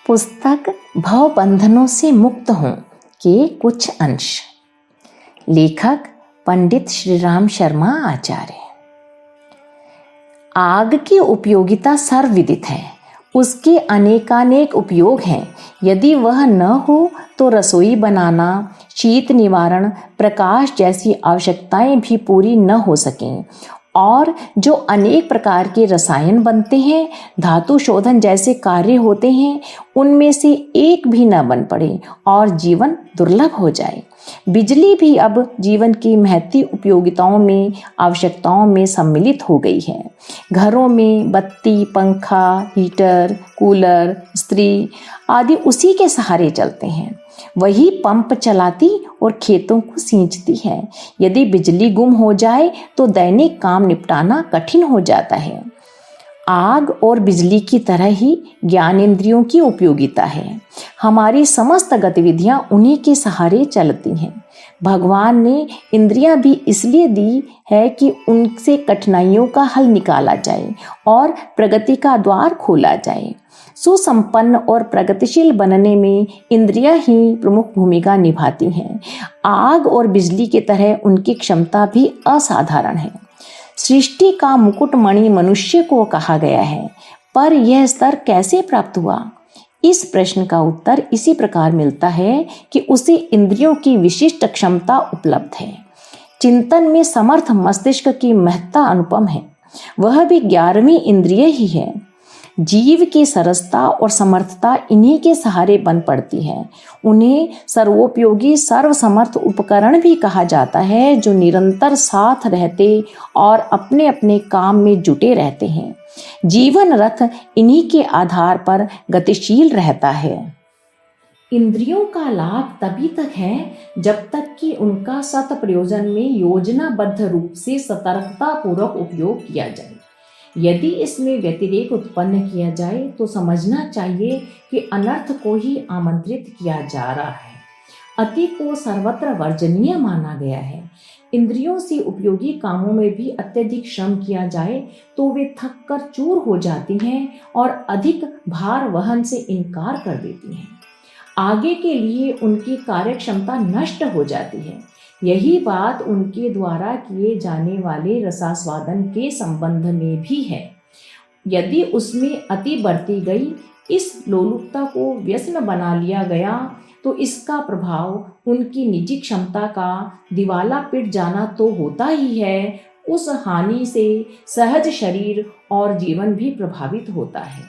पुस्तक भव बंधनों से मुक्त हों के कुछ अंश। लेखक पंडित श्रीराम शर्मा आचार्य। आग की उपयोगिता सर्वविदित है। उसके अनेकानेक उपयोग हैं। यदि वह न हो तो रसोई बनाना, शीत निवारण, प्रकाश जैसी आवश्यकताएं भी पूरी न हो सकें। और जो अनेक प्रकार के रसायन बनते हैं, धातु शोधन जैसे कार्य होते हैं, उनमें से एक भी न बन पड़े और जीवन दुर्लभ हो जाए। बिजली भी अब जीवन की महती उपयोगिताओं में, आवश्यकताओं में सम्मिलित हो गई है। घरों में बत्ती, पंखा, हीटर, कूलर, इस्त्री आदि उसी के सहारे चलते हैं। वही पंप चलाती और खेतों को सींचती है। यदि बिजली गुम हो जाए तो दैनिक काम निपटाना कठिन हो जाता है। आग और बिजली की तरह ही ज्ञानेंद्रियों की उपयोगिता है। हमारी समस्त गतिविधियां उन्हीं के सहारे चलती हैं। भगवान ने इंद्रियां भी इसलिए दी है कि उनसे कठिनाइयों का हल निकाला जाए और प्रगति का द्वार खोला जाए। सुसंपन्न और प्रगतिशील बनने में इंद्रियां ही प्रमुख भूमिका निभाती हैं। आग और बिजली की तरह उनकी क्षमता भी असाधारण है। सृष्टि का मुकुटमणि मनुष्य को कहा गया है, पर यह स्तर कैसे प्राप्त हुआ? इस प्रश्न का उत्तर इसी प्रकार मिलता है कि उसे इंद्रियों की विशिष्ट क्षमता उपलब्ध है। चिंतन में समर्थ मस्तिष्क की महत्ता अनुपम है। वह भी 11वीं इंद्रिय ही है। जीव की सरसता और समर्थता इन्हीं के सहारे बन पड़ती है। उन्हें सर्वोपयोगी सर्वसमर्थ उपकरण भी कहा जाता है, जो निरंतर साथ रहते और अपने अपने काम में जुटे रहते हैं। जीवन रथ इन्हीं के आधार पर गतिशील रहता है। इंद्रियों का लाभ तभी तक है जब तक कि उनका सत प्रयोजन में योजनाबद्ध रूप से सतर्कता पूर्वक उपयोग किया जाए। यदि इसमें व्यतिरेक उत्पन्न किया जाए तो समझना चाहिए कि अनर्थ को ही आमंत्रित किया जा रहा है। अति को सर्वत्र वर्जनीय माना गया है। इंद्रियों से उपयोगी कामों में भी अत्यधिक श्रम किया जाए तो वे थक कर चूर हो जाती हैं और अधिक भार वहन से इनकार कर देती हैं। आगे के लिए उनकी कार्यक्षमता नष्ट हो जाती है। यही बात उनके द्वारा किए जाने वाले रसास्वादन के संबंध में भी है। यदि उसमें अति बरती गई, इस लोलुपता को व्यसन बना लिया गया, तो इसका प्रभाव उनकी निजी क्षमता का दिवाला पिट जाना तो होता ही है। उस हानि से सहज शरीर और जीवन भी प्रभावित होता है।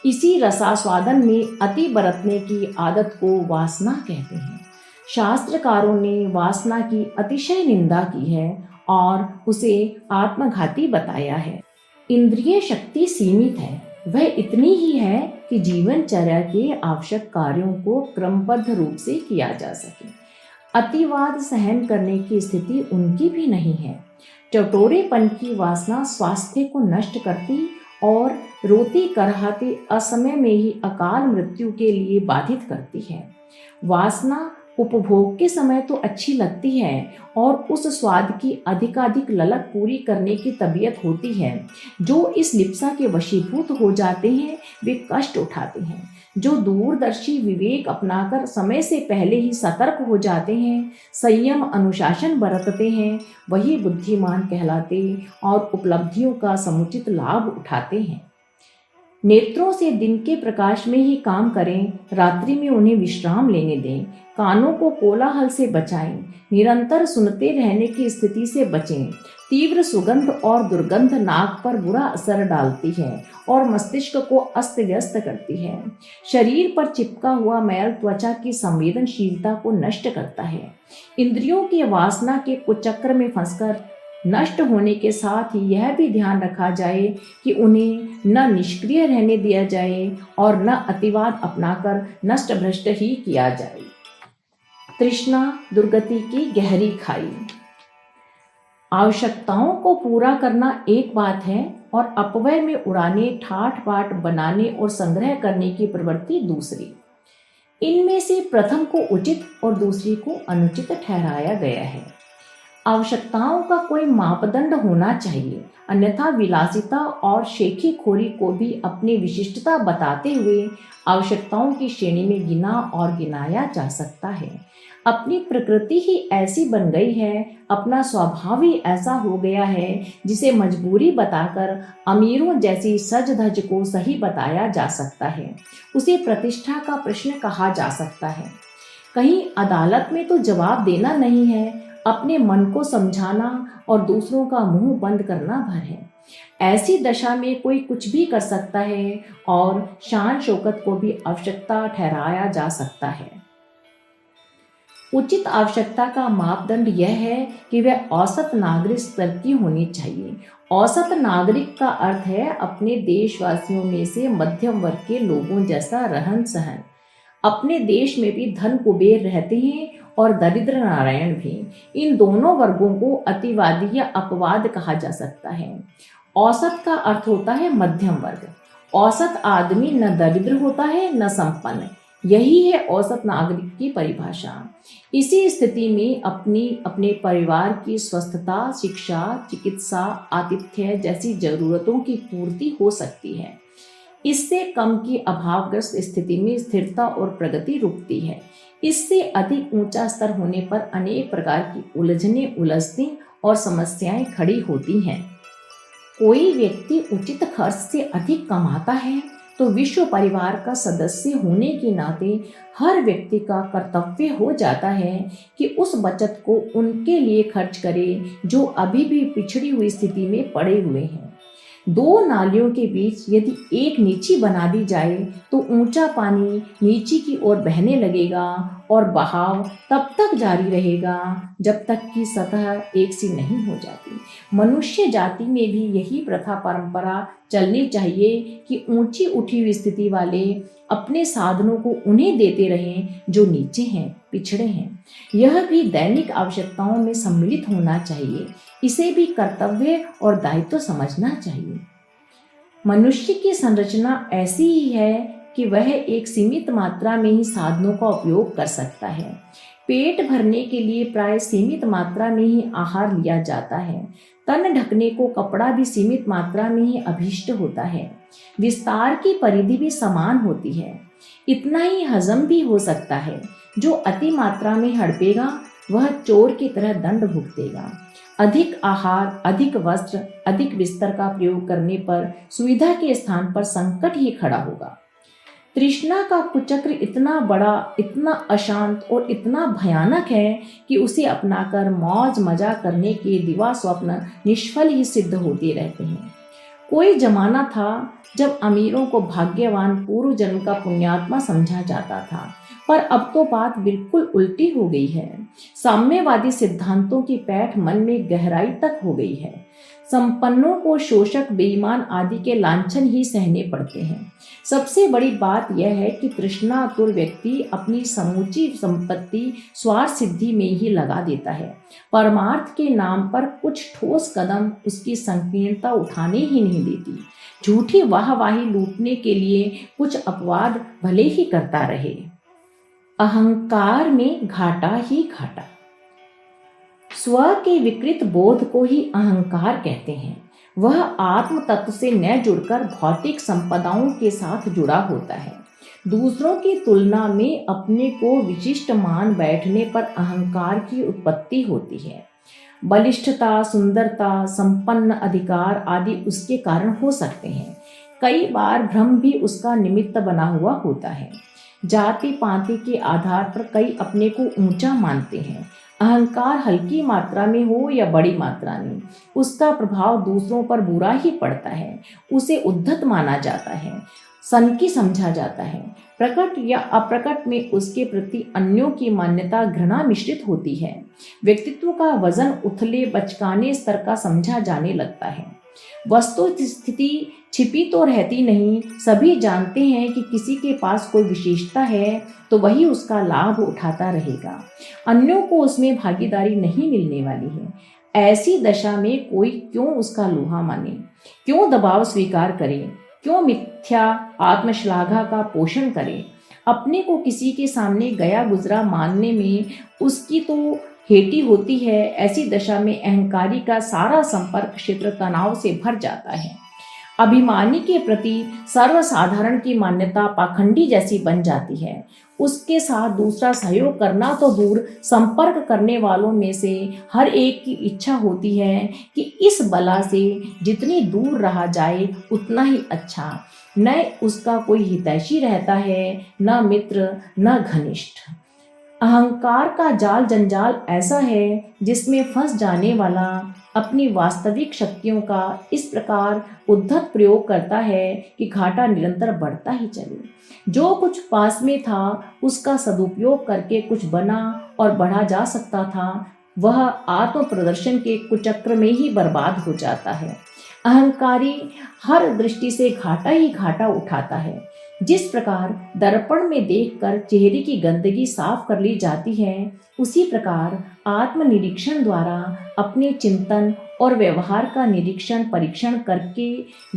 इसी रसास्वादन में अति बरतने की आदत को वासना कहते हैं। शास्त्रकारों ने वासना की अतिशय निंदा की है और उसे आत्मघाती बताया है। इंद्रिय शक्ति सीमित है। वह इतनी ही है कि जीवनचर्या के आवश्यक कार्यों को क्रमबद्ध रूप से किया जा सके। अतिवाद सहन करने की स्थिति उनकी भी नहीं है। चटोरेपन की वासना स्वास्थ्य को नष्ट करती और रोती करहाती असमय में ही अकाल मृत्यु के लिए बाधित करती है। वासना उपभोग के समय तो अच्छी लगती है और उस स्वाद की अधिकाधिक ललक पूरी करने की तबीयत होती है। जो इस लिप्सा के वशीभूत हो जाते हैं वे कष्ट उठाते हैं। जो दूरदर्शी विवेक अपनाकर समय से पहले ही सतर्क हो जाते हैं, संयम अनुशासन बरतते हैं, वही बुद्धिमान कहलाते और उपलब्धियों का समुचित लाभ उठाते हैं। नेत्रों से दिन के प्रकाश में ही काम करें, रात्रि में उन्हें विश्राम लेने दें। कानों को कोलाहल से बचाएं, निरंतर सुनते रहने की स्थिति से बचें। तीव्र सुगंध और दुर्गंध नाक पर बुरा असर डालती है और मस्तिष्क को अस्त व्यस्त करती है। शरीर पर चिपका हुआ मैल त्वचा की संवेदनशीलता को नष्ट करता है। इंद्रियों की वासना के कुचक्र में फंसकर नष्ट होने के साथ ही यह भी ध्यान रखा जाए कि उन्हें न निष्क्रिय रहने दिया जाए और न अतिवाद अपनाकर नष्ट भ्रष्ट ही किया जाए। तृष्णा दुर्गति की गहरी खाई। आवश्यकताओं को पूरा करना एक बात है और अपव्यय में उड़ाने, ठाट बाट बनाने और संग्रह करने की प्रवृत्ति दूसरी। इनमें से प्रथम को उचित और दूसरी को अनुचित ठहराया गया है। आवश्यकताओं का कोई मापदंड होना चाहिए, अन्यथा विलासिता और शेखीखोरी को भी अपनी विशिष्टता बताते हुए आवश्यकताओं की श्रेणी में गिना और गिनाया जा सकता है। अपनी प्रकृति ही ऐसी बन गई है, अपना स्वभाव ही ऐसा हो गया है, जिसे मजबूरी बताकर अमीरों जैसी सज धज को सही बताया जा सकता है। उसे प्रतिष्ठा का प्रश्न कहा जा सकता है। कहीं अदालत में तो जवाब देना नहीं है, अपने मन को समझाना और दूसरों का मुंह बंद करना भर है। ऐसी दशा में कोई कुछ भी कर सकता है और शान शौकत को भी आवश्यकता ठहराया जा सकता है। उचित आवश्यकता का मापदंड यह है कि वह औसत नागरिक स्तर की होनी चाहिए। औसत नागरिक का अर्थ है अपने देशवासियों में से मध्यम वर्ग के लोगों जैसा रहन सहन। अपने देश में भी धन कुबेर रहते हैं और दरिद्र नारायण भी। इन दोनों वर्गों को अतिवादी या अपवाद कहा जा सकता है। औसत का अर्थ होता है मध्यम वर्ग। औसत आदमी न दरिद्र होता है न संपन्न। यही है औसत नागरिक की परिभाषा। इसी स्थिति में अपने परिवार की स्वस्थता, शिक्षा, चिकित्सा, आतिथ्य जैसी जरूरतों की पूर्ति हो सकती है। इससे कम की अभावग्रस्त स्थिति में स्थिरता और प्रगति रुकती है। इससे अधिक ऊंचा स्तर होने पर अनेक प्रकार की उलझने और समस्याएं खड़ी होती हैं। कोई व्यक्ति उचित खर्च से अधिक कमाता है तो विश्व परिवार का सदस्य होने के नाते हर व्यक्ति का कर्तव्य हो जाता है कि उस बचत को उनके लिए खर्च करे जो अभी भी पिछड़ी हुई स्थिति में पड़े हुए हैं। दो नालियों के बीच यदि एक नीची बना दी जाए तो ऊंचा पानी नीची की ओर बहने लगेगा और बहाव तब तक जारी रहेगा जब तक कि सतह एक सी नहीं हो जाती। मनुष्य जाति में भी यही प्रथा परंपरा चलनी चाहिए कि ऊंची उठी हुई स्थिति वाले अपने साधनों को उन्हें देते रहें जो नीचे हैं, पिछड़े हैं। यह भी दैनिक आवश्यकताओं में सम्मिलित होना चाहिए। इसे भी कर्तव्य और दायित्व समझना चाहिए। मनुष्य की संरचना ऐसी ही है कि वह एक सीमित मात्रा में ही साधनों का उपयोग कर सकता है। पेट भरने के लिए प्राय सीमित मात्रा में ही आहार लिया जाता है। तन ढकने को कपड़ा भी सीमित मात्रा में ही अभीष्ट होता है। विस्तार की परिधि भी समान होती है। इतना ही हजम भी हो सकता है। जो अति मात्रा में हड़पेगा वह चोर की तरह दंड भुगतेगा। अधिक आहार, अधिक वस्त्र, अधिक बिस्तर का प्रयोग करने पर सुविधा के स्थान पर संकट ही खड़ा होगा। तृष्णा का कुचक्र इतना बड़ा, इतना अशांत और इतना भयानक है कि उसे अपनाकर मौज मजा करने के दिवा स्वप्न निष्फल ही सिद्ध होते रहते हैं। कोई जमाना था जब अमीरों को भाग्यवान पूर्व जन्म का पुण्यात्मा समझा जाता था, पर अब तो बात बिल्कुल उल्टी हो गई है। साम्यवादी सिद्धांतों की पैठ मन में गहराई तक हो गई है। संपन्नों को शोषक, बेईमान आदि के लांछन ही सहने पड़ते हैं। सबसे बड़ी बात यह है कि तृष्णातुर व्यक्ति अपनी समूची संपत्ति स्वार्थ सिद्धि में ही लगा देता है। परमार्थ के नाम पर कुछ ठोस कदम उसकी संकीर्णता उठाने ही नहीं देती। झूठी वाहवाही लूटने के लिए कुछ अपवाद भले ही करता रहे। अहंकार में घाटा ही घाटा। स्व के विकृत बोध को ही अहंकार कहते हैं। वह आत्म तत्व से न जुड़कर भौतिक संपदाओं के साथ जुड़ा होता है। दूसरों की तुलना में अपने को विशिष्ट मान बैठने पर अहंकार की उत्पत्ति होती है। बलिष्ठता, सुंदरता, संपन्न अधिकार आदि उसके कारण हो सकते हैं। कई बार भ्रम भी उसका निमित्त बना हुआ होता है। जाति पाति के आधार पर कई अपने को ऊंचा मानते हैं। अहंकार हल्की मात्रा में हो या बड़ी मात्रा में, उसका प्रभाव दूसरों पर बुरा ही पड़ता है। उसे उद्धत माना जाता है, सनकी समझा जाता है। प्रकट या अप्रकट में उसके प्रति अन्यों की मान्यता घृणा मिश्रित होती है। व्यक्तित्व का वजन उथले बचकाने स्तर का समझा जाने लगता है। वस्तु स्थिति छिपी तो रहती नहीं। सभी जानते हैं कि किसी के पास कोई विशेषता है तो वही उसका लाभ उठाता रहेगा। अन्यों को उसमें भागीदारी नहीं मिलने वाली है। ऐसी दशा में कोई क्यों उसका लोहा माने, क्यों दबाव स्वीकार करे, क्यों मिथ्या आत्मश्लाघा का पोषण करे। अपने को किसी के सामने गया गुजरा मानने में उसकी तो हेटी होती है, ऐसी दशा में अहंकारी का सारा संपर्क क्षेत्र तनाव से भर जाता है। अभिमानी के प्रति सर्वसाधारण की मान्यता पाखंडी जैसी बन जाती है। उसके साथ दूसरा सहयोग करना तो दूर, संपर्क करने वालों में से हर एक की इच्छा होती है कि इस बला से जितनी दूर रहा जाए उतना ही अच्छा। न उसका कोई हितैषी रहता है, न मित्र, न घनिष्ठ। अहंकार का जाल जंजाल ऐसा है जिसमें फंस जाने वाला अपनी वास्तविक शक्तियों का इस प्रकार उद्धत प्रयोग करता है कि घाटा निरंतर बढ़ता ही चले। जो कुछ पास में था उसका सदुपयोग करके कुछ बना और बढ़ा जा सकता था, वह आत्म प्रदर्शन के कुचक्र में ही बर्बाद हो जाता है। अहंकारी हर दृष्टि से घाटा ही घाटा उठाता है। जिस प्रकार दर्पण में देखकर चेहरे की गंदगी साफ कर ली जाती है, उसी प्रकार आत्मनिरीक्षण द्वारा अपने चिंतन और व्यवहार का निरीक्षण परीक्षण करके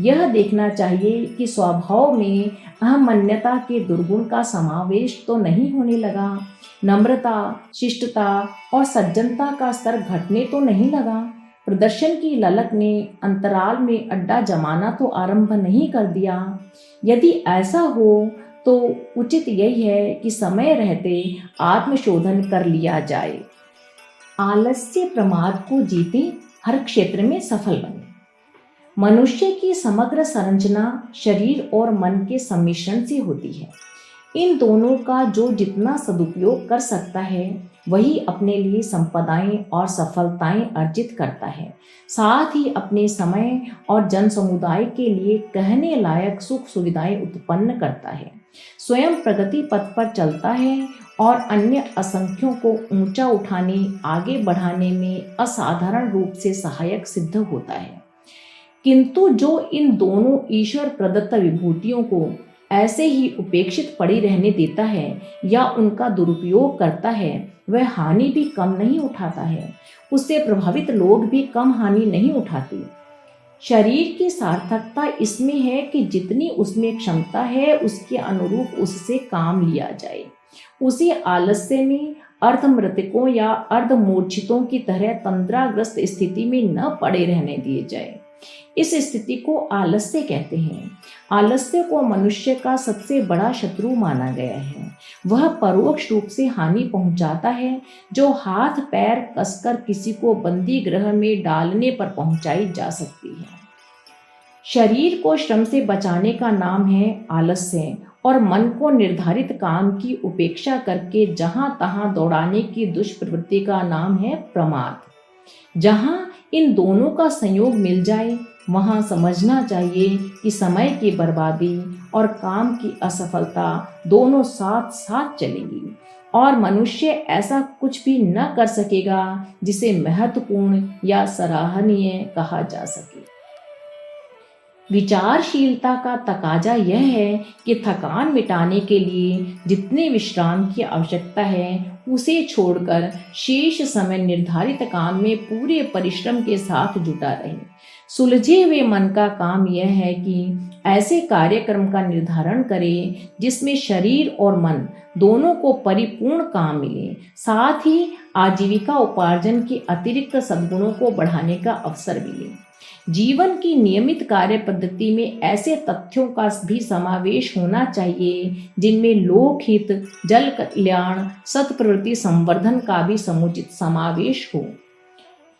यह देखना चाहिए कि स्वभाव में अहमन्यता के दुर्गुण का समावेश तो नहीं होने लगा, नम्रता, शिष्टता और सज्जनता का स्तर घटने तो नहीं लगा, प्रदर्शन की ललक ने अंतराल में अड्डा जमाना तो आरंभ नहीं कर दिया। यदि ऐसा हो तो उचित यही है कि समय रहते आत्मशोधन कर लिया जाए। आलस्य प्रमाद को जीते, हर क्षेत्र में सफल बने। मनुष्य की समग्र संरचना शरीर और मन के सम्मिश्रण से होती है। इन दोनों का जो जितना सदुपयोग कर सकता है वही अपने लिए संपदाएं और सफलताएं अर्जित करता है, साथ ही अपने समय और जन समुदाय के लिए कहने लायक सुख सुविधाएं उत्पन्न करता है, स्वयं प्रगति पथ पर चलता है और अन्य असंख्यों को ऊंचा उठाने, आगे बढ़ाने में असाधारण रूप से सहायक सिद्ध होता है। किंतु जो इन दोनों ईश्वर प्रदत्त विभूतियों को ऐसे ही उपेक्षित पड़ी रहने देता है या उनका दुरुपयोग करता है, वह हानि भी कम नहीं उठाता है, उससे प्रभावित लोग भी कम हानि नहीं उठाते। शरीर की सार्थकता इसमें है कि जितनी उसमें क्षमता है उसके अनुरूप उससे काम लिया जाए। उसी आलस्य में अर्धमृतकों या अर्धमूर्छितों की तरह तंद्राग्रस्त स्थिति में न पड़े रहने दिए जाए। इस स्थिति को आलस्य कहते हैं। आलस्य को मनुष्य का सबसे बड़ा शत्रु माना गया है। वह परोक्ष रूप से हानि पहुंचाता है, जो हाथ पैर कसकर किसी को बंदी गृह में डालने पर पहुंचाई जा सकती है। शरीर को श्रम से बचाने का नाम है आलस्य और मन को निर्धारित काम की उपेक्षा करके जहां तहां दौड़ाने की दुष्प्रवृत्ति का नाम है प्रमाद। जहां इन दोनों का संयोग मिल जाए वहां समझना चाहिए कि समय की बर्बादी और काम की असफलता दोनों साथ साथ चलेंगी और मनुष्य ऐसा कुछ भी न कर सकेगा जिसे महत्वपूर्ण या सराहनीय कहा जा सके। विचारशीलता का तकाजा यह है कि थकान मिटाने के लिए जितने विश्राम की आवश्यकता है उसे छोड़कर शेष समय निर्धारित काम में पूरे परिश्रम के साथ जुटा रहे। सुलझे हुए मन का काम यह है कि ऐसे कार्यक्रम का निर्धारण करे जिसमें शरीर और मन दोनों को परिपूर्ण काम मिले, साथ ही आजीविका उपार्जन के अतिरिक्त सद्गुणों को बढ़ाने का अवसर मिले। जीवन की नियमित कार्य पद्धति में ऐसे तथ्यों का भी समावेश होना चाहिए जिनमें लोकहित, जल कल्याण, सत्प्रवृत्ति संवर्धन का भी समुचित समावेश हो।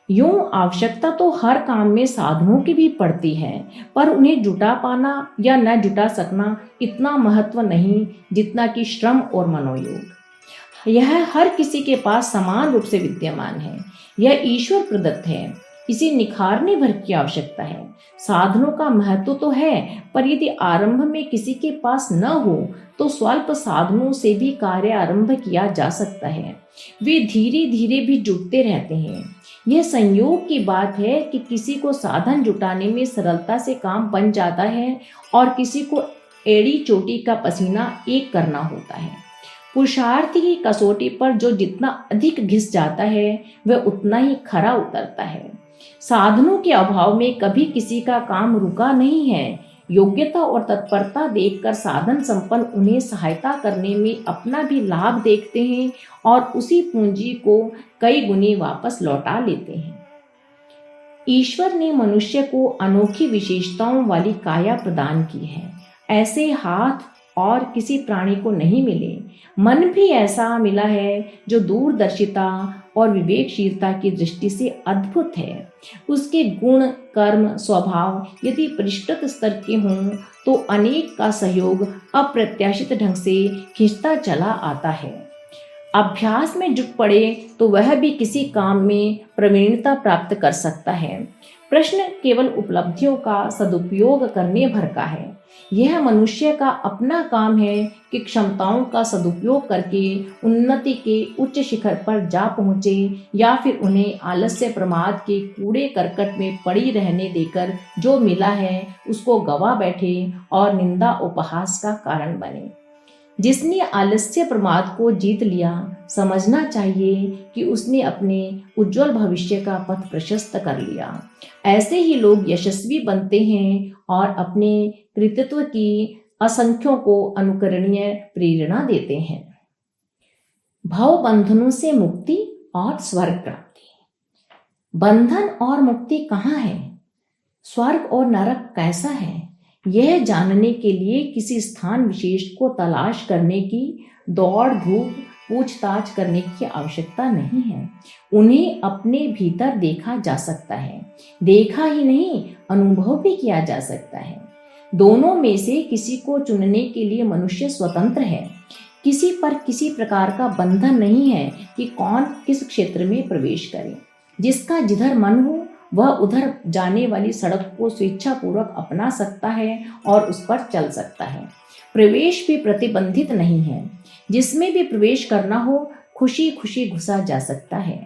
यूं आवश्यकता तो हर काम में साधनों की भी पड़ती है, पर उन्हें जुटा पाना या न जुटा सकना इतना महत्व नहीं जितना कि श्रम और मनोयोग। यह हर किसी के पास समान रूप से विद्यमान है। यह ईश्वर प्रदत्त है, इसे निखारने भर की आवश्यकता है। साधनों का महत्व तो है, पर यदि आरंभ में किसी के पास न हो तो स्वल्प साधनों से भी कार्य आरंभ किया जा सकता है। वे धीरे धीरे भी जुटते रहते हैं। यह संयोग की बात है कि किसी को साधन जुटाने में सरलता से काम बन जाता है और किसी को एड़ी चोटी का पसीना एक करना होता है। पुरुषार्थ की कसौटी पर जो जितना अधिक घिस जाता है वह उतना ही खरा उतरता है। साधनों के अभाव में कभी किसी का काम रुका नहीं है। योग्यता और तत्परता देखकर साधन संपन्न उन्हें सहायता करने में अपना भी लाभ देखते हैं और उसी पूंजी को कई गुनी वापस लौटा लेते हैं। ईश्वर ने मनुष्य को अनोखी विशेषताओं वाली काया प्रदान की है। ऐसे हाथ और किसी प्राणी को नहीं मिले। मन भी ऐसा मिला है जो दूरदर्शिता और विवेकशीलता की दृष्टि से अद्भुत है। उसके गुण, कर्म, स्वभाव यदि परिष्कृत स्तर के हों तो अनेक का सहयोग अप्रत्याशित ढंग से खिंचता चला आता है। अभ्यास में जुट पड़े तो वह भी किसी काम में प्रवीणता प्राप्त कर सकता है। प्रश्न केवल उपलब्धियों का सदुपयोग करने भर का है। यह मनुष्य का अपना काम है कि क्षमताओं का सदुपयोग करके उन्नति के उच्च शिखर पर जा पहुंचे या फिर उन्हें आलस्य प्रमाद के कूड़े करकट में पड़ी रहने देकर जो मिला है उसको गवा बैठे और निंदा उपहास का कारण बने। जिसने आलस्य प्रमाद को जीत लिया, समझना चाहिए कि उसने अपने उज्जवल भविष्य का पथ प्रशस्त कर लिया। ऐसे ही लोग यशस्वी बनते हैं और अपने कृतित्व की असंख्यों को अनुकरणीय प्रेरणा देते हैं। भव बंधनों से मुक्ति और स्वर्ग प्राप्ति। बंधन और मुक्ति कहाँ है? स्वर्ग और नरक कैसा है? यह जानने के लिए किसी स्थान विशेष को तलाश करने की दौड़ धूप पूछताछ करने की आवश्यकता नहीं है। उन्हें अपने भीतर देखा जा सकता है। देखा ही नहीं, अनुभव भी किया जा सकता है। दोनों में से किसी को चुनने के लिए मनुष्य स्वतंत्र है। किसी पर किसी प्रकार का बंधन नहीं है कि कौन किस क्षेत्र में प्रवेश करे। जिसका जिधर मन हो वह उधर जाने वाली सड़क को स्वेच्छापूर्वक अपना सकता है और उस पर चल सकता है। प्रवेश भी प्रतिबंधित नहीं है। जिसमें भी प्रवेश करना हो खुशी खुशी घुसा जा सकता है।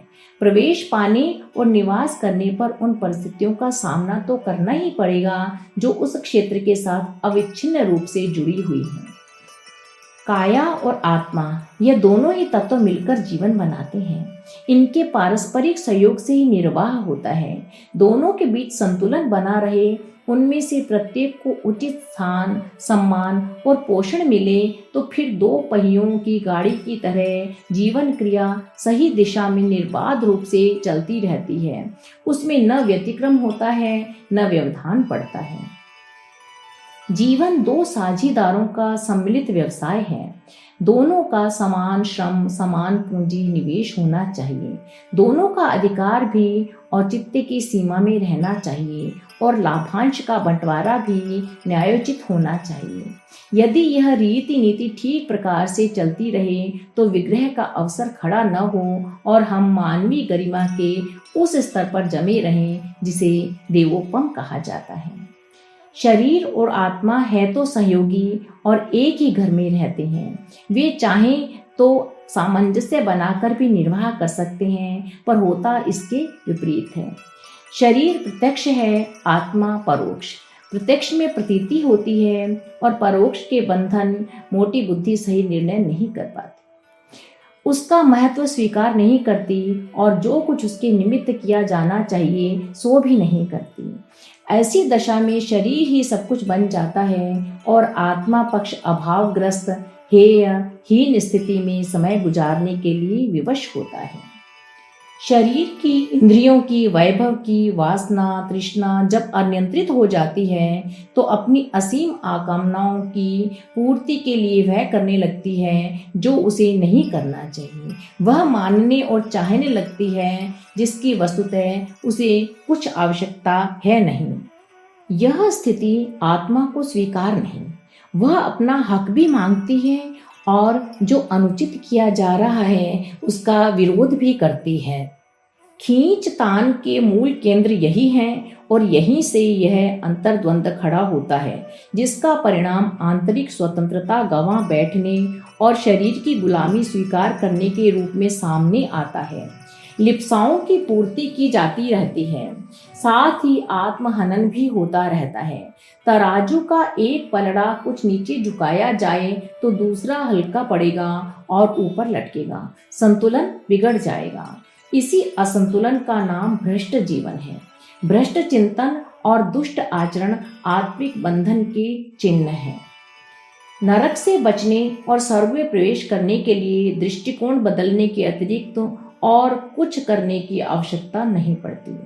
प्रवेश पाने और निवास करने पर उन परिस्थितियों का सामना तो करना ही पड़ेगा जो उस क्षेत्र के साथ अविच्छिन्न रूप से जुड़ी हुई हैं। काया और आत्मा यह दोनों ही तत्व मिलकर जीवन बनाते हैं। इनके पारस्परिक सहयोग से ही निर्वाह होता है। दोनों के बीच संतुलन बना रहे, उनमें से प्रत्येक को उचित स्थान, सम्मान और पोषण मिले तो फिर दो पहियों की गाड़ी की तरह जीवन क्रिया सही दिशा में निर्बाध रूप से चलती रहती है। उसमें न व्यतिक्रम होता है न व्यवधान पड़ता है। जीवन दो साझीदारों का सम्मिलित व्यवसाय है। दोनों का समान श्रम, समान पूंजी निवेश होना चाहिए। दोनों का अधिकार भी औचित्य की सीमा में रहना चाहिए और लाभांश का बंटवारा भी न्यायोचित होना चाहिए। यदि यह रीति नीति ठीक प्रकार से चलती रहे तो विग्रह का अवसर खड़ा न हो और हम मानवीय गरिमा के उस स्तर पर जमे रहें जिसे देवोपम कहा जाता है। शरीर और आत्मा है तो सहयोगी और एक ही घर में रहते हैं। वे चाहें तो सामंजस्य बनाकर भी निर्वाह कर सकते हैं, पर होता इसके विपरीत है। शरीर प्रत्यक्ष है, आत्मा परोक्ष। प्रत्यक्ष में प्रतीति होती है और परोक्ष के बंधन मोटी बुद्धि सही निर्णय नहीं कर पाती, उसका महत्व स्वीकार नहीं करती और जो कुछ उसके निमित्त किया जाना चाहिए सो भी नहीं करती। ऐसी दशा में शरीर ही सब कुछ बन जाता है और आत्मा पक्ष अभावग्रस्त हेय हीन स्थिति में समय गुजारने के लिए विवश होता है। शरीर की, इंद्रियों की, वैभव की वासना तृष्णा जब अनियंत्रित हो जाती है तो अपनी असीम आकांक्षाओं की पूर्ति के लिए वह करने लगती है जो उसे नहीं करना चाहिए। वह मानने और चाहने लगती है जिसकी वस्तुतः उसे कुछ आवश्यकता है नहीं। यह स्थिति आत्मा को स्वीकार नहीं। वह अपना हक भी मांगती है और जो अनुचित किया जा रहा है उसका विरोध भी करती है। खींचतान के मूल केंद्र यही हैं और यहीं से यह अंतर्द्वंद खड़ा होता है जिसका परिणाम आंतरिक स्वतंत्रता गंवा बैठने और शरीर की गुलामी स्वीकार करने के रूप में सामने आता है। लिप्साओं की पूर्ति की जाती रहती है, साथ ही आत्महनन भी होता रहता है। तराजू का एक पलड़ा कुछ नीचे झुकाया जाए तो दूसरा हल्का पड़ेगा और ऊपर लटकेगा, संतुलन बिगड़ जाएगा। इसी असंतुलन का नाम भ्रष्ट जीवन है। भ्रष्ट चिंतन और दुष्ट आचरण आत्मिक बंधन के चिन्ह हैं। नरक से बचने और स्वर्ग में प्रवेश करने के लिए दृष्टिकोण बदलने के अतिरिक्त और कुछ करने की आवश्यकता नहीं पड़ती।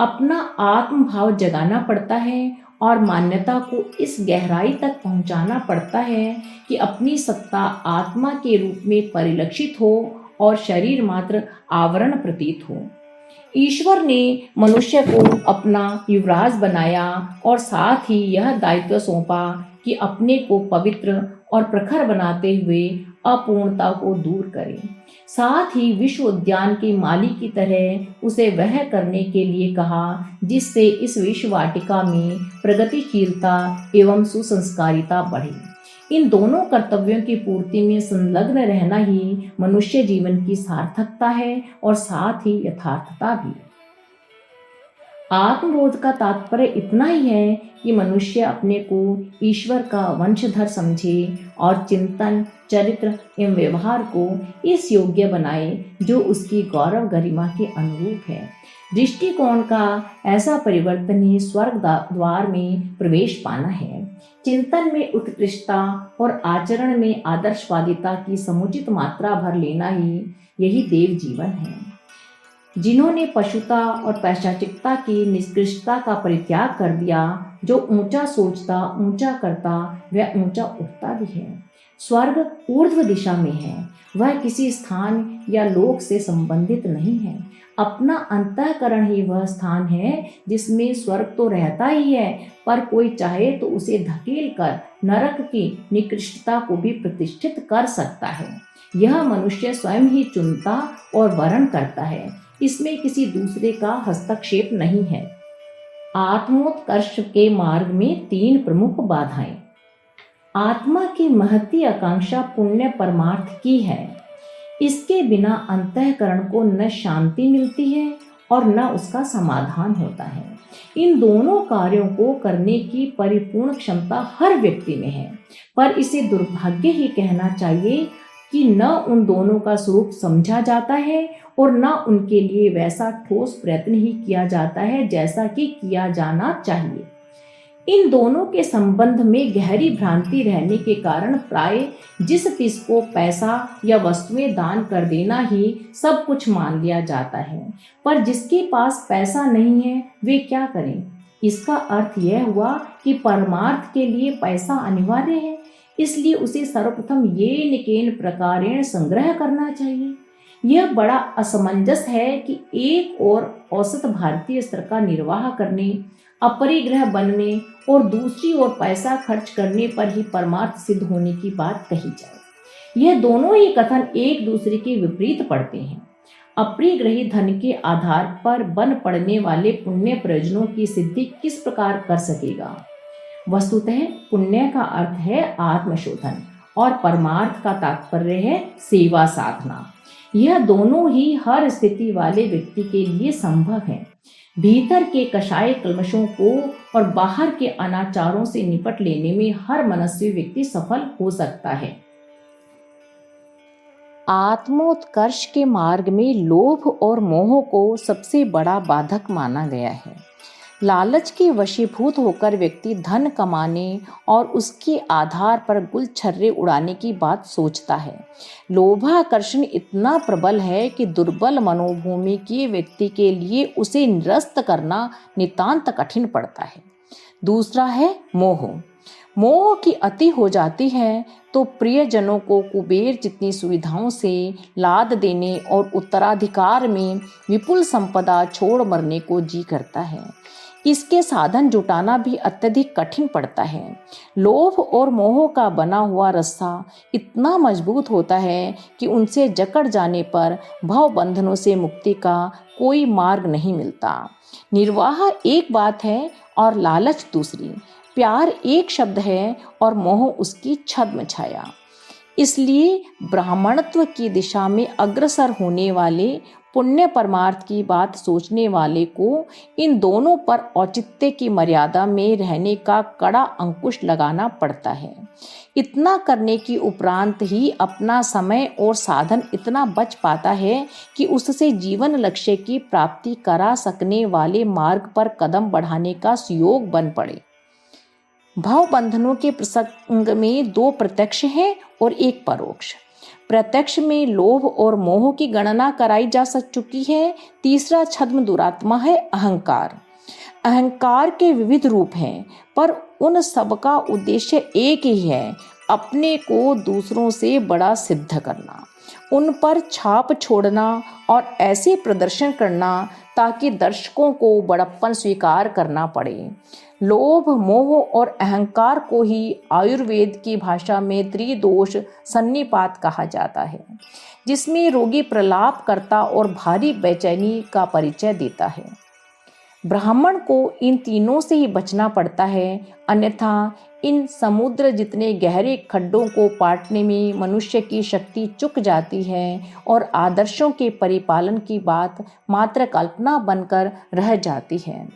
अपना आत्म भाव जगाना पड़ता है और मान्यता को इस गहराई तक पहुंचाना पड़ता है कि अपनी सत्ता आत्मा के रूप में परिलक्षित हो और शरीर मात्र आवरण प्रतीत हो। ईश्वर ने मनुष्य को अपना युवराज बनाया और साथ ही यह दायित्व सौंपा कि अपने को पवित्र और प्रखर बनाते हुए अपूर्णता को दूर करे। साथ ही विश्व उद्यान के माली की तरह उसे वह करने के लिए कहा जिससे इस विश्व वाटिका में प्रगतिशीलता एवं सुसंस्कारिता बढ़े। इन दोनों कर्तव्यों की पूर्ति में संलग्न रहना ही मनुष्य जीवन की सार्थकता है और साथ ही यथार्थता भी। आत्मबोध का तात्पर्य इतना ही है कि मनुष्य अपने को ईश्वर का वंशधर समझे और चिंतन, चरित्र एवं व्यवहार को इस योग्य बनाए जो उसकी गौरव गरिमा के अनुरूप है। दृष्टिकोण का ऐसा परिवर्तन ही स्वर्ग द्वार में प्रवेश पाना है। चिंतन में उत्कृष्टता और आचरण में आदर्शवादिता की समुचित मात्रा भर लेना ही यही देव जीवन है। जिन्होंने पशुता और पैशाचिकता की निष्कृष्टता का परित्याग कर दिया, जो ऊंचा सोचता, ऊंचा करता, वह ऊंचा उठता भी है। स्वर्ग ऊर्ध्व दिशा में है, वह किसी स्थान या लोक से संबंधित नहीं है। अपना अंतःकरण ही वह स्थान है जिसमें स्वर्ग तो रहता ही है, पर कोई चाहे तो उसे धकेल कर नरक की निकृष्टता को भी प्रतिष्ठित कर सकता है। यह मनुष्य स्वयं ही चुनता और वर्ण करता है, इसमें किसी दूसरे का हस्तक्षेप नहीं है। आत्मोत्कर्ष के मार्ग में 3 प्रमुख बाधाएं। आत्मा की महती आकांक्षा पुण्य परमार्थ की है। इसके बिना अंतःकरण को न शांति मिलती है और न उसका समाधान होता है। इन दोनों कार्यों को करने की परिपूर्ण क्षमता हर व्यक्ति में है, पर इसे दुर्भाग्य ही कहना चाहिए कि न उन दोनों का स्वरूप समझा जाता है और न उनके लिए वैसा ठोस प्रयत्न ही किया जाता है जैसा कि किया जाना चाहिए। इन दोनों के संबंध में गहरी भ्रांति रहने के कारण प्राय जिस किसको पैसा या वस्तुएं दान कर देना ही सब कुछ मान लिया जाता है, पर जिसके पास पैसा नहीं है वे क्या करें। इसका अर्थ यह हुआ कि परमार्थ के लिए पैसा अनिवार्य है, इसलिए उसे सर्वप्रथम ये निकेन प्रकारेण संग्रह करना चाहिए। यह बड़ा असमंजस है कि एक और औसत भारतीय स्तर का निर्वाह करने, अपरिग्रह बनने और दूसरी ओर पैसा खर्च करने पर ही परमार्थ सिद्ध होने की बात कही जाए। यह दोनों ही कथन एक दूसरे के विपरीत पड़ते हैं। अपरिग्रही धन के आधार पर बन पड़ने वाले पुण्य प्रयोजनों की सिद्धि किस प्रकार कर सकेगा। वस्तुतः पुण्य का अर्थ है आत्मशोधन और परमार्थ का तात्पर्य है सेवा साधना। यह दोनों ही हर स्थिति वाले व्यक्ति के लिए संभव है। भीतर के कषाय कल्मशों को और बाहर के अनाचारों से निपट लेने में हर मनस्वी व्यक्ति सफल हो सकता है। आत्मोत्कर्ष के मार्ग में लोभ और मोह को सबसे बड़ा बाधक माना गया है। लालच के वशीभूत होकर व्यक्ति धन कमाने और उसके आधार पर गुलछर्रे उड़ाने की बात सोचता है। लोभाकर्षण इतना प्रबल है कि दुर्बल मनोभूमि के व्यक्ति के लिए उसे निरस्त करना नितांत कठिन पड़ता है। दूसरा है मोह। मोह की अति हो जाती है तो प्रियजनों को कुबेर जितनी सुविधाओं से लाद देने और उत्तराधिकार में विपुल संपदा छोड़ मरने को जी करता है। इसके साधन जुटाना भी अत्यधिक कठिन पड़ता है। लोभ और मोह का बना हुआ रस्सा इतना मजबूत होता है कि उनसे जकड़ जाने पर भव बंधनों से मुक्ति का कोई मार्ग नहीं मिलता। निर्वाह एक बात है और लालच दूसरी। प्यार एक शब्द है और मोह उसकी छद्म छाया। इसलिए ब्राह्मणत्व की दिशा में अग्रसर होने वाले पुण्य परमार्थ की बात सोचने वाले को इन दोनों पर औचित्य की मर्यादा में रहने का कड़ा अंकुश लगाना पड़ता है। इतना करने की उपरांत ही अपना समय और साधन इतना बच पाता है कि उससे जीवन लक्ष्य की प्राप्ति करा सकने वाले मार्ग पर कदम बढ़ाने का सुयोग बन पड़े। भाव बंधनों के प्रसंग में दो प्रत्यक्ष हैं और एक परोक्ष। प्रत्यक्ष में लोभ और मोह की गणना कराई जा चुकी है। तीसरा छद्म दुरात्मा है अहंकार। अहंकार के विविध रूप हैं, पर उन सबका उद्देश्य एक ही है, अपने को दूसरों से बड़ा सिद्ध करना, उन पर छाप छोड़ना और ऐसे प्रदर्शन करना ताकि दर्शकों को बड़प्पन स्वीकार करना पड़े। लोभ, मोह और अहंकार को ही आयुर्वेद की भाषा में त्रिदोष सन्निपात कहा जाता है, जिसमें रोगी प्रलाप करता और भारी बेचैनी का परिचय देता है। ब्राह्मण को इन तीनों से ही बचना पड़ता है, अन्यथा इन समुद्र जितने गहरे खड्डों को पाटने में मनुष्य की शक्ति चुक जाती है और आदर्शों के परिपालन की बात मात्र कल्पना बनकर रह जाती है।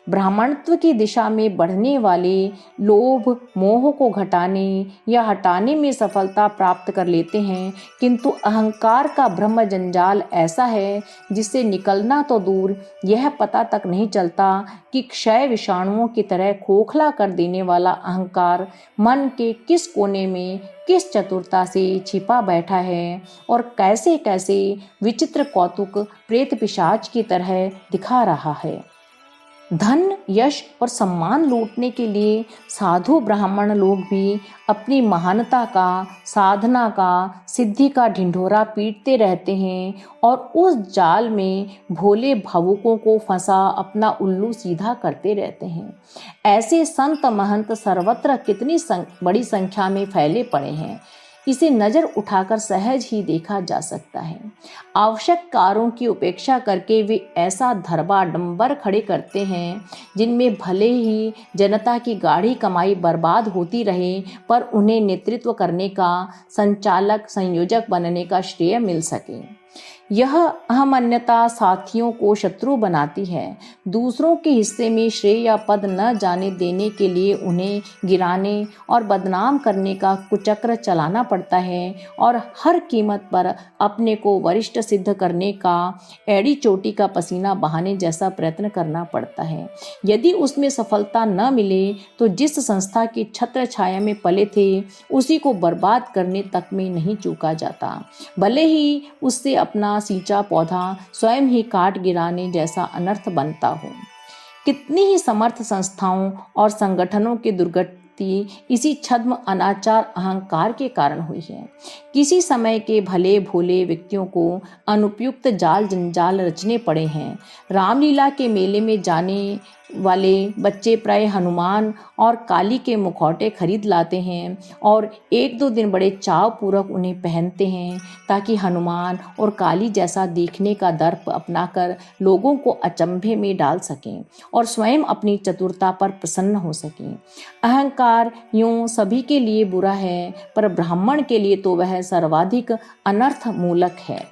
ब्राह्मणत्व की दिशा में बढ़ने वाले लोभ मोह को घटाने या हटाने में सफलता प्राप्त कर लेते हैं, किंतु अहंकार का ब्रह्म जंजाल ऐसा है जिससे निकलना तो दूर, यह पता तक नहीं चलता कि क्षय विषाणुओं की तरह खोखला कर देने वाला अहंकार मन के किस कोने में किस चतुरता से छिपा बैठा है और कैसे कैसे विचित्र कौतुक प्रेत पिशाच की तरह दिखा रहा है। धन, यश और सम्मान लूटने के लिए साधु ब्राह्मण लोग भी अपनी महानता का, साधना का, सिद्धि का ढिंढोरा पीटते रहते हैं और उस जाल में भोले भावुकों को फंसा अपना उल्लू सीधा करते रहते हैं। ऐसे संत महंत सर्वत्र कितनी बड़ी संख्या में फैले पड़े हैं, इसे नज़र उठाकर सहज ही देखा जा सकता है। आवश्यक कार्यों की उपेक्षा करके वे ऐसा धर्माडंबर खड़े करते हैं जिनमें भले ही जनता की गाढ़ी कमाई बर्बाद होती रहे, पर उन्हें नेतृत्व करने का, संचालक संयोजक बनने का श्रेय मिल सके। यह अहमन्यता साथियों को शत्रु बनाती है। दूसरों के हिस्से में श्रेय या पद न जाने देने के लिए उन्हें गिराने और बदनाम करने का कुचक्र चलाना पड़ता है और हर कीमत पर अपने को वरिष्ठ सिद्ध करने का एड़ी चोटी का पसीना बहाने जैसा प्रयत्न करना पड़ता है। यदि उसमें सफलता न मिले तो जिस संस्था की छत्र छाया में पले थे उसी को बर्बाद करने तक में नहीं चूका जाता, भले ही उससे अपना सींचा पौधा स्वयं ही काट गिराने जैसा अनर्थ बनता हो। कितनी ही समर्थ संस्थाओं और संगठनों की दुर्गति इसी छद्म अनाचार अहंकार के कारण हुई है। किसी समय के भले भोले व्यक्तियों को अनुपयुक्त जाल जंजाल रचने पड़े हैं। रामलीला के मेले में जाने वाले बच्चे प्राय हनुमान और काली के मुखौटे खरीद लाते हैं और एक दो दिन बड़े चाव पूर्वक उन्हें पहनते हैं ताकि हनुमान और काली जैसा दिखने का दर्प अपनाकर लोगों को अचंभे में डाल सकें और स्वयं अपनी चतुरता पर प्रसन्न हो सकें। अहंकार यूं सभी के लिए बुरा है, पर ब्राह्मण के लिए तो वह सर्वाधिक अनर्थ मूलक है।